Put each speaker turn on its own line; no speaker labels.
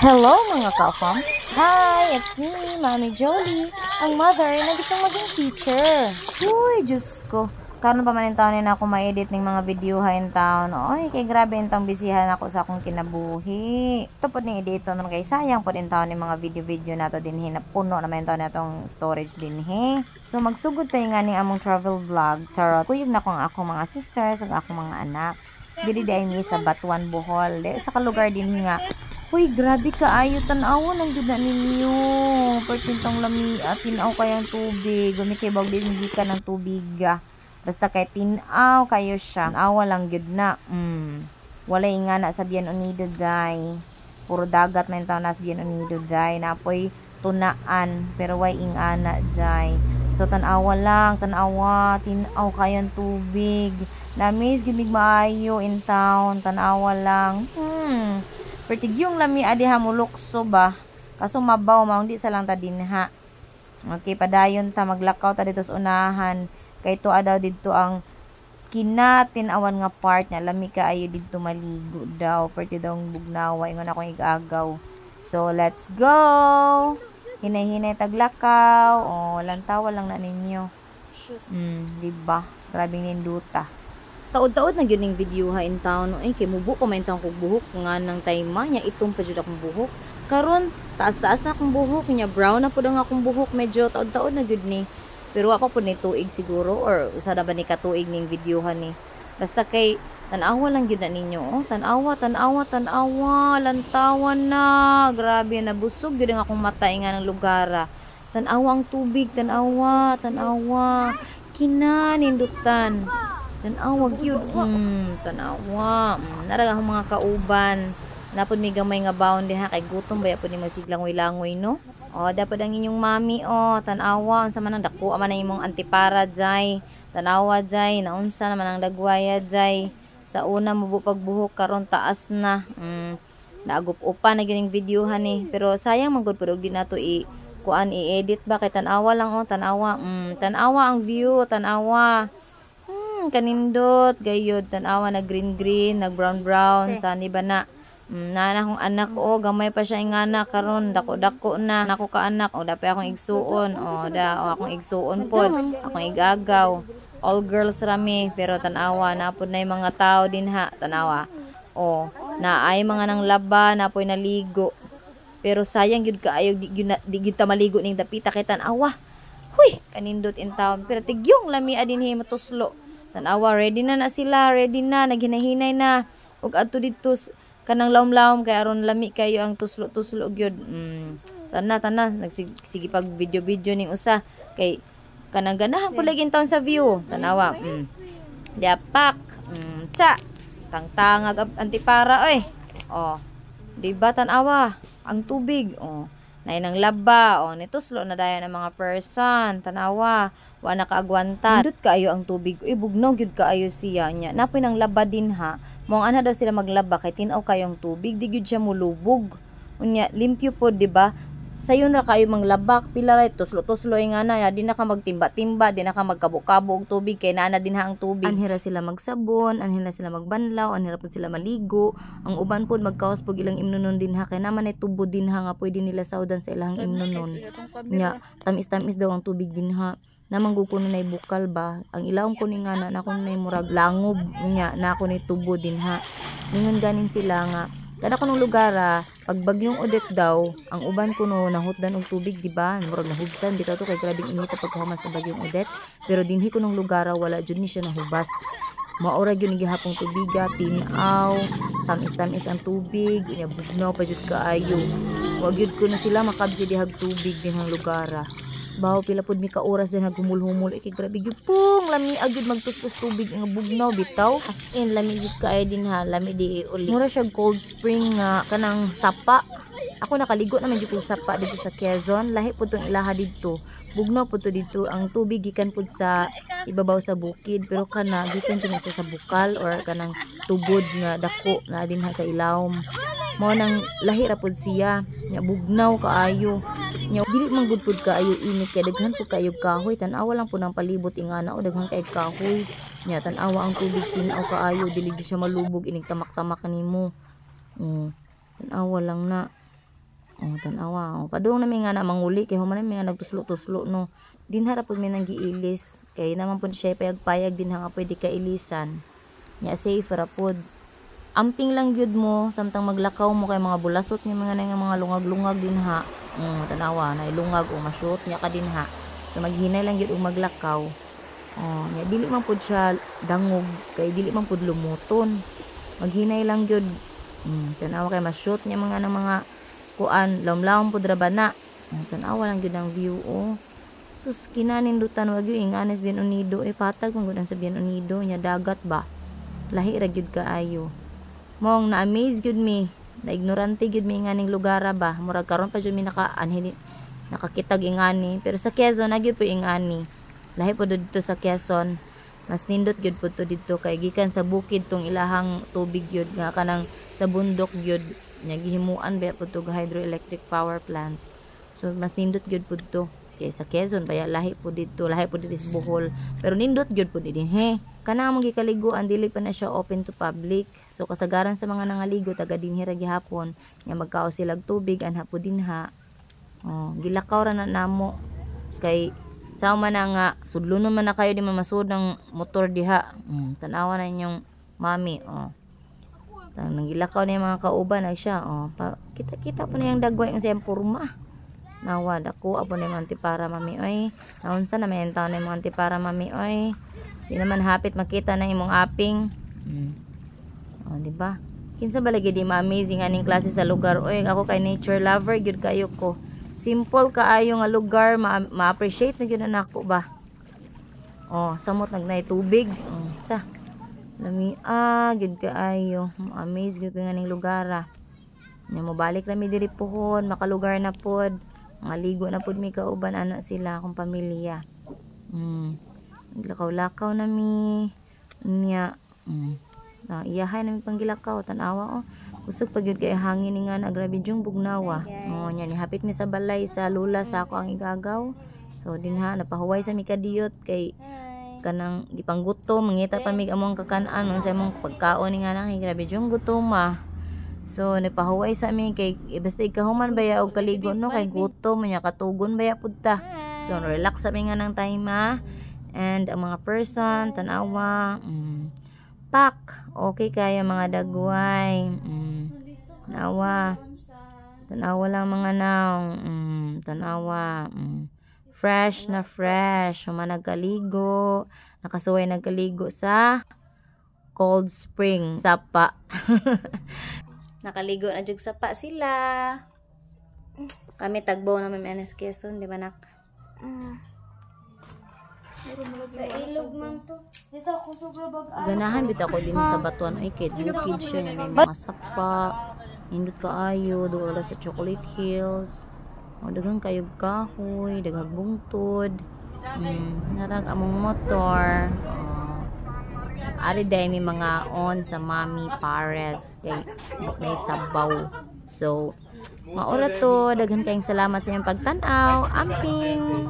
Hello mga ka-fam! Hi! It's me, Mami Jolie, ang mother na gustong maging teacher. Uy, Diyos ko. Karon pa man yung taon na ako ma-edit ng mga video ha in town. Oy, kay grabe yung bisihan ako sa akong kinabuhi. Ito po ng edito nun kay sayang po din taon ng mga video-video na to din puno naman yung taon na itong storage din he. So magsugod tayo nga ni among travel vlog. Charot. Kuyog na kong akong mga sisters ug akong mga anak. Dili di ay mi sa Batuan, Bohol. Di, sa kalugar din nga. Uy, grabe kaayo tanawa ng gud na ninyo. Pertintong lami at tinaw kayang tubig. Gumikibawg din gikan ng tubig. Basta kay tinaw kayo siya. Awa lang gud na. Walay nga na sa Bien Unido jay. Puro dagat man taw nas Bien Unido jay. Napoy tunaan pero way ingana jay. So tanawa lang, tanawa, tinaw kayang tubig. Namis gimig maayo in town, tanawa lang. Pertig yung lami adi hamulokso ba. Kaso mabaw maong di sa lang ta dinha. Okay, padayon ta maglakaw ta dito sa unahan. Kay to daw dito ang kinatinawan nga part na lami kaayo dito maligo daw. Perti daw bugnawa ingon akong igagaw. So let's go. Hinay-hinay taglakaw. Oh, lantawa lang na ninyo. Diba? Grabing ninduta. Taod-taod na yun yung video ha in town. Ay, kay mubo ko may kong buhok nga ng tayma niya. Itong pa dyan akong buhok. Karon taas-taas na akong buhok niya. Brown na po na akong buhok. Medyo taod-taod na yun ni. Pero ako po ni tuig siguro. Or usada ba ni katuig ning video ha ni. Basta kay tanawa lang yun na ninyo. Oh, tanawa. Lantawan na. Grabe na. Busog yun ang akong mata nga ng lugara. Tanawa ang tubig. Tanawa. Kinanindutan. Tanawa gyud. Tanawa. Naraga akong mga kauban. Napod may gamay nga baon diha kay gutom baya pud ni magsiglangoy-langoy no. Oh, dapat ang inyong mami tanawa unsa man ang dako man ang imong antipara jay. Tanawa jay naunsa naman ang dagwaya jay. Sa una mo pagbuhok karon taas na. Naagup-upa na gyud videohan ni. Pero sayang man gud pud og di nato kuan i-edit ba kay tanawa lang tanawa. Tanawa ang view, tanawa. Kanindot gayud tanawa na green nag brown sani ba na nana kong anak gamay pa siya ingana karon dako na nako ka anak dapat akong igsuon akong igsuon pod akong igagaw all girls rami pero tanawa napod na yung mga tao din ha tanawa na ay mga nang laba napoy naligo pero sayang gyud kaayo di gyud ta maligo ning dapita kay tanawa huy kanindot in town pero tigyong lami adin matuslo tanawa ready na sila naghinahinay na ug adto dito kanang lawom-lawom kay aron lami kayo ang tuslo gyud tana nagsige pag video ning usa kay kanang ganahan pud lagi taon sa view tanawa diapak tangtangag antipara diba tanawa ang tubig nay nang laba nituslo na dayon ang mga person tanawa wa nakaagwanta dut kaayo ang tubig bugnaw gyud kaayo siya nya napoy nang laba din ha mong ana daw sila maglaba kay tin-aw kayo ang tubig di gyud siya mulubog unya limpyo pod diba sayon ra kayo manglaba pila ra tuslo-tuslo nga na di na ka magtimba-timba di na ka magkabo-kabo og tubig kay naa na din ha ang tubig anhira sila magsabon anhira sila magbanlaw anhira pod sila maligo ang uban pod magkaos pog ilang imnonon din ha kay naman ay tubo din ha nga pwede nila saudan sa ilang imnonon nya tamis-tamis daw ang tubig din ha namang gukuno na bukal ba ang ilawom ko ni nga na ko na murag langob nya na ako ni tubo din ha ningon ganing sila nga kada kanong lugar pag bagyong Odette daw ang uban kuno nahutdan og tubig diba murag nahubsan bitaw to kay grabing init pagkahuman sa bagyong Odette pero dinhi kunong lugar wala jud ni siya nahubas maura gyud ni gihapong tubiga tinaw tamis-tamis ang tubig unya bugnaw pa jud kaayo wa gyud kuno sila makabsi dihag tubig dinhang lugar bawo pila pud mi ka oras din nagumul-humul kay grabe gyud pong lami agud magtustos tubig nga bugnaw bitaw as in lami jud kaayo din ha lami di uli mura siya cold spring nga kanang sapa ako nakaligo naman jud kog sapa dito sa Quezon lahi pud tong ilaha didto bugnaw pud to didto ang tubig gikan pud sa ibabaw sa bukid pero kana gikan jud sa bukal or kanang tubod nga dako na dinha sa ilawom mao nang lahi ra pud siya nya bugnaw kaayo nya dili man gud pud kaayo init kay daghan pud kaayo kahoy tan-awa lang pud ang palibot ingana o daghan kay kahoy nya tan-awa ang tubig tin-aw kaayo dili siya malubog inig tamak-tamak nimo Tanawa lang na. Oh, tanawa. Oh, padung na may nga na manguli kay human na may nga nagtuslo-tuslo no. Dinhara pud may nang giilis kay naman pud siya payag-payag din nga pwede ka ilisan. Nya safe ra pud. Amping lang gyud mo samtang maglakaw mo kay mga bulasot nga mga lungag-lungag din ha. Tanawa na ilungag o ma-shoot nya ka din ha. So maghinay lang gyud og maglakaw. Oh, nya dili man pud siya dangog kay dili man pud lumuton. Maghinay lang gyud. Tanawa kay ma-shoot nya mga kuan lawom-lawom pud ra bana. Tanawa lang gyud ang view oh. Sus kinanindutan wag gyud inganes Bien Unido patag man gud ang sa Bien Unido nya dagat ba. Lahi ra gyud kaayo. Mong na-amaze gyud mi, na ignorante gyud mi nganing lugar ba. Murag karon pa gyud mi nakakitag ingani, pero sa Quezon na gyud po ingani. Lahi po dito sa Quezon. Mas nindot gyud po to dito kay gikan sa bukid tong ilahang tubig gyud nga kanang sa bundok gyud nya gihimuan ba po to hydroelectric power plant. So mas nindot gyud po to. Kay sa Quezon baya lahi po dito sa Bohol, pero nindot gyud po din he. Kana mong gikaliguan dili pa na siya open to public. So kasagaran sa mga nangaligo taga dinhi ra gihapon nga magkaon sila tubig anha po dinha. Oh, gilakaw ra na namo kay sao man nga sudlunon man na kayo di mamasud ng motor diha. Tanawa na inyong mami oh. Nang gilakaw na yung mga kauban na siya oh. Kita po na yung dagway yung siyang purma. Nawa dako apo ni mga antipara mami oy. Naunsa na may entaw na mga antipara mami oy. Di naman hapit makita na imong aping. Oh, di ba? Kinsa balagi di ma-amazing aning klase sa lugar oy. Ako kay nature lover gyud kayo ko. Simple kaayo nga lugar, ma-appreciate na gyud nako ba. Oh, samot nagnay tubig. Sa lami gyud kaayo. Amaze gyud nga ning lugar ah. Nya mo balik ra mi diri pohon, makalugar na pod. Mga ligo na pod mi kauban ana sila akong pamilya. Lakaw-lakaw na mi. Nya iyahay na mi panggilakaw tanawa oh. Usog pa gyud kay hangin ni nga na grabe jung bugnawa. Oh nya ni hapit mi sa balay sa lula sa ako ang igagaw. So dinha napahuway sa mi kadiyot kay kanang gipanggutom mangita pa mig among kakan-an unsa imong pagkaon ni nga na kay grabe jung gutom ah. So napahuway sa amin kay basta ikahuman baya og kaligo no kay gutom nya katugon baya pud ta. So relax sa nga nang time and ang mga person tanawa pak okay kaya mga dagway tanawa lang mga naong tanawa fresh na fresh human nagkaligo nakasuway nagkaligo sa cold spring sapa. Nakaligo na jug sapa sila. Kami tagbaw na may Anas Quezon, di ba nak?
Sa ilog man to. Dito ako sobra bag.
Ganahan bitaw ko din sa batuan oy kid bukid siya may mga sapa. Indot kaayo doon sa Chocolate Hills. O daghang kayog kahoy, daghang bungtod. Narag among motor. Ari day may mga on sa Mami Pares kay may sabaw. So maura to daghan kayong salamat sa inyong pagtan-aw. Amping.